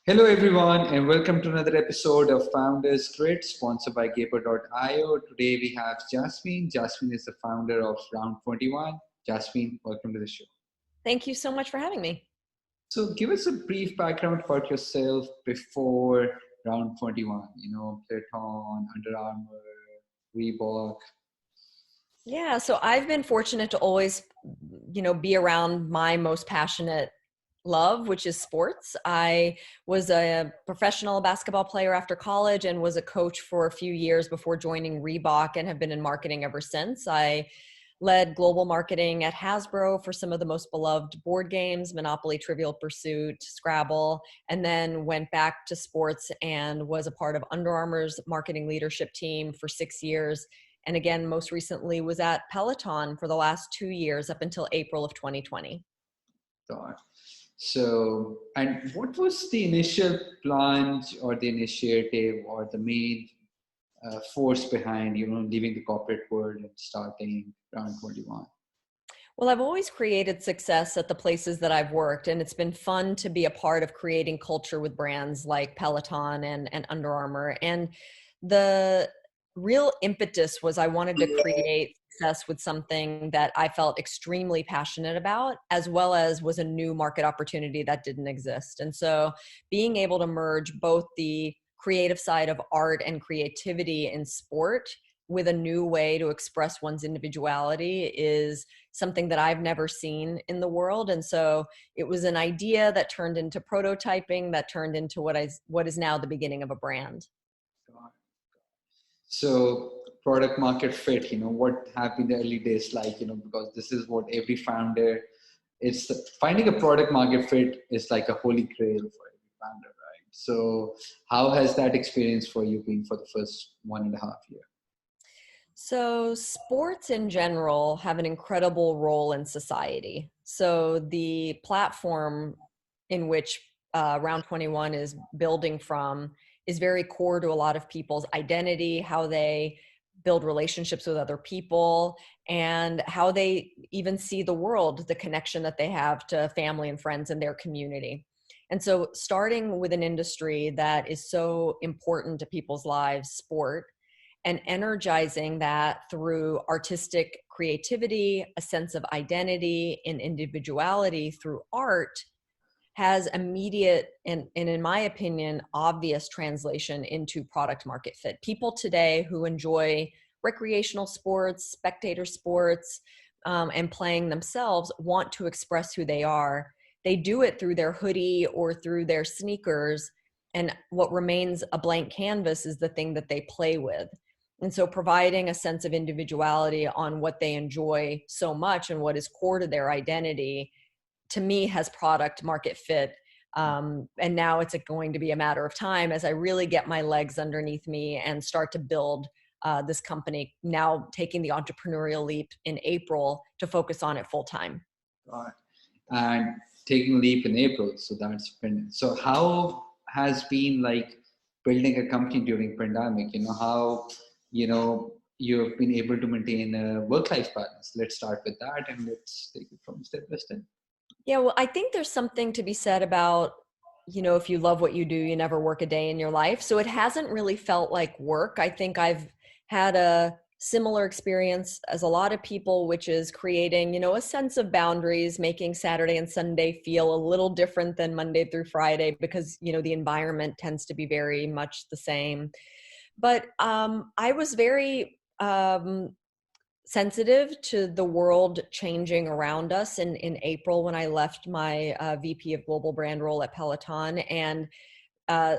Hello, everyone, and welcome to another episode of Founders Grid, sponsored by Gaper.io. Today we have Jasmine. Jasmine is the founder of Round21. Jasmine, welcome to the show. Thank you so much for having me. So, give us a brief background about yourself before Round21. Platon, Under Armour, Reebok. Yeah, so I've been fortunate to always, be around my most passionate love, which is sports. I was a professional basketball player after college and was a coach for a few years before joining Reebok and have been in marketing ever since. I led global marketing at Hasbro for some of the most beloved board games, Monopoly, Trivial Pursuit, Scrabble, and then went back to sports and was a part of Under Armour's marketing leadership team for 6 years. And again, most recently was at Peloton for the last 2 years up until April of 2020. God. So, and what was the initial plunge or the initiative or the main force behind, leaving the corporate world and starting Round21? Well, I've always created success at the places that I've worked, and it's been fun to be a part of creating culture with brands like Peloton and Under Armour. And the real impetus was I wanted to create success with something that I felt extremely passionate about, as well as was a new market opportunity that didn't exist. And so being able to merge both the creative side of art and creativity in sport with a new way to express one's individuality is something that I've never seen in the world. And so it was an idea that turned into prototyping, that turned into what is now the beginning of a brand. So product market fit, what have been the early days like, because this is what every founder, finding a product market fit is like a holy grail for every founder, right? So how has that experience for you been for the first 1.5 years? So sports in general have an incredible role in society. So the platform in which Round21 is building from is very core to a lot of people's identity, how they build relationships with other people, and how they even see the world, the connection that they have to family and friends in their community. And so starting with an industry that is so important to people's lives, sport, and energizing that through artistic creativity, a sense of identity and individuality through art has immediate and in my opinion, obvious translation into product market fit. People today who enjoy recreational sports, spectator sports, and playing themselves want to express who they are. They do it through their hoodie or through their sneakers, and what remains a blank canvas is the thing that they play with. And so providing a sense of individuality on what they enjoy so much and what is core to their identity, to me, has product market fit. And now it's going to be a matter of time as I really get my legs underneath me and start to build this company, now taking the entrepreneurial leap in April to focus on it full time. Right. And taking a leap in April. So how has been like building a company during pandemic? How, you've been able to maintain a work-life balance. Let's start with that and let's take it from step by step. Yeah, well, I think there's something to be said about, if you love what you do, you never work a day in your life. So it hasn't really felt like work. I think I've had a similar experience as a lot of people, which is creating, a sense of boundaries, making Saturday and Sunday feel a little different than Monday through Friday because, the environment tends to be very much the same. But I was very sensitive to the world changing around us in April when I left my VP of global brand role at Peloton and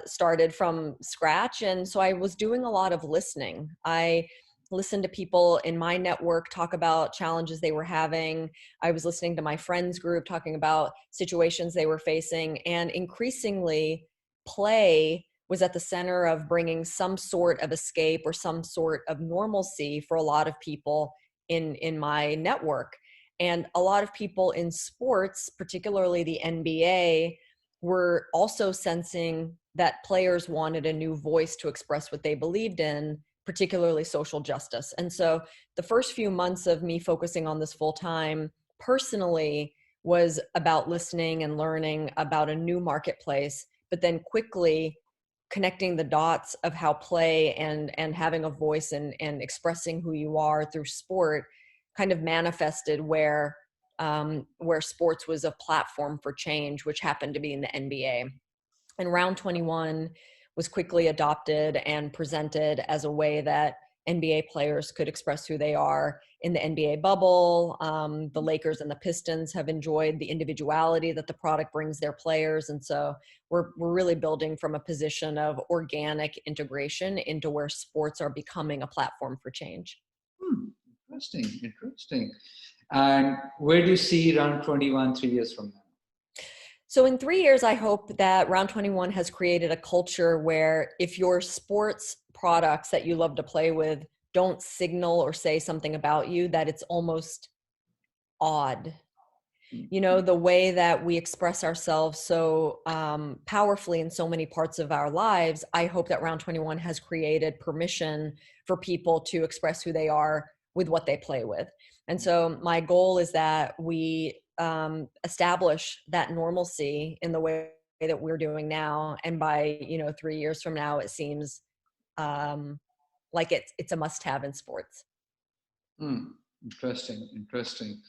started from scratch. And so I was doing a lot of listening. I listened to people in my network talk about challenges they were having. I was listening to my friends group talking about situations they were facing, and increasingly play was at the center of bringing some sort of escape or some sort of normalcy for a lot of people in my network. And a lot of people in sports, particularly the NBA, were also sensing that players wanted a new voice to express what they believed in, particularly social justice. And so the first few months of me focusing on this full time personally was about listening and learning about a new marketplace but then quickly connecting the dots of how play and having a voice and expressing who you are through sport kind of manifested where sports was a platform for change, which happened to be in the NBA. And Round 21 was quickly adopted and presented as a way that NBA players could express who they are in the NBA bubble. The Lakers and the Pistons have enjoyed the individuality that the product brings their players. And so we're really building from a position of organic integration into where sports are becoming a platform for change. Interesting. And where do you see Round 21 3 years from now? So in 3 years, I hope that Round 21 has created a culture where if your sports products that you love to play with don't signal or say something about you, that it's almost odd. You know, the way that we express ourselves so powerfully in so many parts of our lives, I hope that Round 21 has created permission for people to express who they are with what they play with. And so my goal is that we establish that normalcy in the way that we're doing now. And by, 3 years from now, it seems like it's a must-have in sports. Interesting.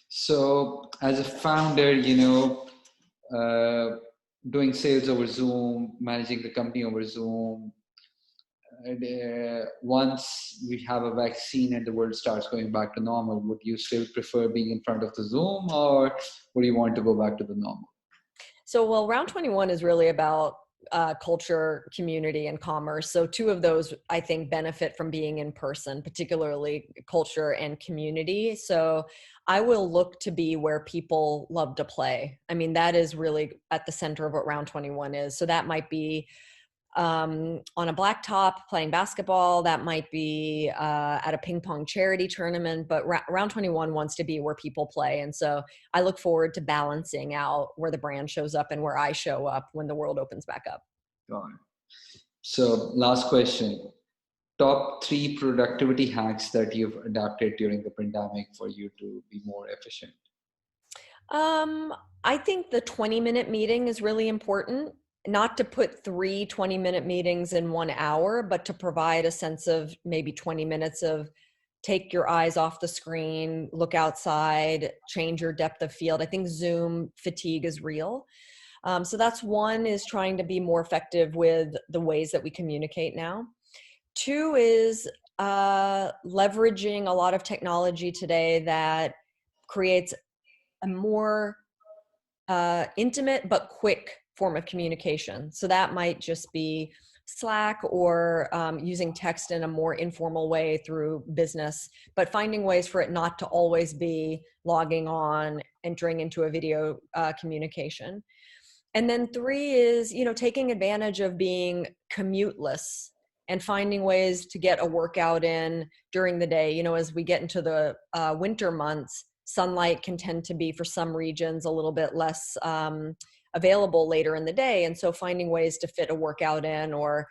So as a founder, doing sales over Zoom, managing the company over Zoom, once we have a vaccine and the world starts going back to normal, would you still prefer being in front of the Zoom, or would you want to go back to the normal? So, well, Round 21 is really about culture, community, and commerce. So two of those, I think, benefit from being in person, particularly culture and community. So I will look to be where people love to play. I mean, that is really at the center of what Round 21 is. So that might be on a blacktop playing basketball, that might be at a ping pong charity tournament, but Round 21 wants to be where people play. And so I look forward to balancing out where the brand shows up and where I show up when the world opens back up. Got it. So last question, top 3 productivity hacks that you've adapted during the pandemic for you to be more efficient. I think the 20-minute meeting is really important. Not to put 3 20-minute meetings in 1 hour, but to provide a sense of maybe 20 minutes of take your eyes off the screen, look outside, change your depth of field. I think Zoom fatigue is real. So that's one, is trying to be more effective with the ways that we communicate now. 2 is leveraging a lot of technology today that creates a more intimate but quick form of communication. So that might just be Slack or using text in a more informal way through business, but finding ways for it not to always be logging on, entering into a video communication. And then 3 is, taking advantage of being commuteless and finding ways to get a workout in during the day. As we get into the winter months, sunlight can tend to be, for some regions, a little bit less available later in the day. And so finding ways to fit a workout in, or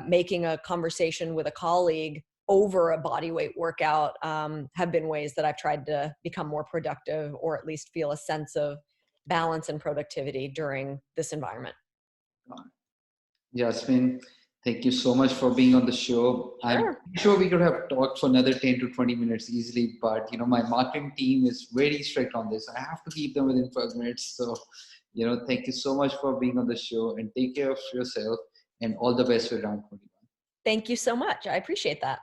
making a conversation with a colleague over a body weight workout have been ways that I've tried to become more productive, or at least feel a sense of balance and productivity during this environment. Jasmine, thank you so much for being on the show. Sure. I'm sure we could have talked for another 10 to 20 minutes easily, but my marketing team is very strict on this. I have to keep them within 12 minutes. So, thank you so much for being on the show, and take care of yourself, and all the best with Round 21. Thank you so much. I appreciate that.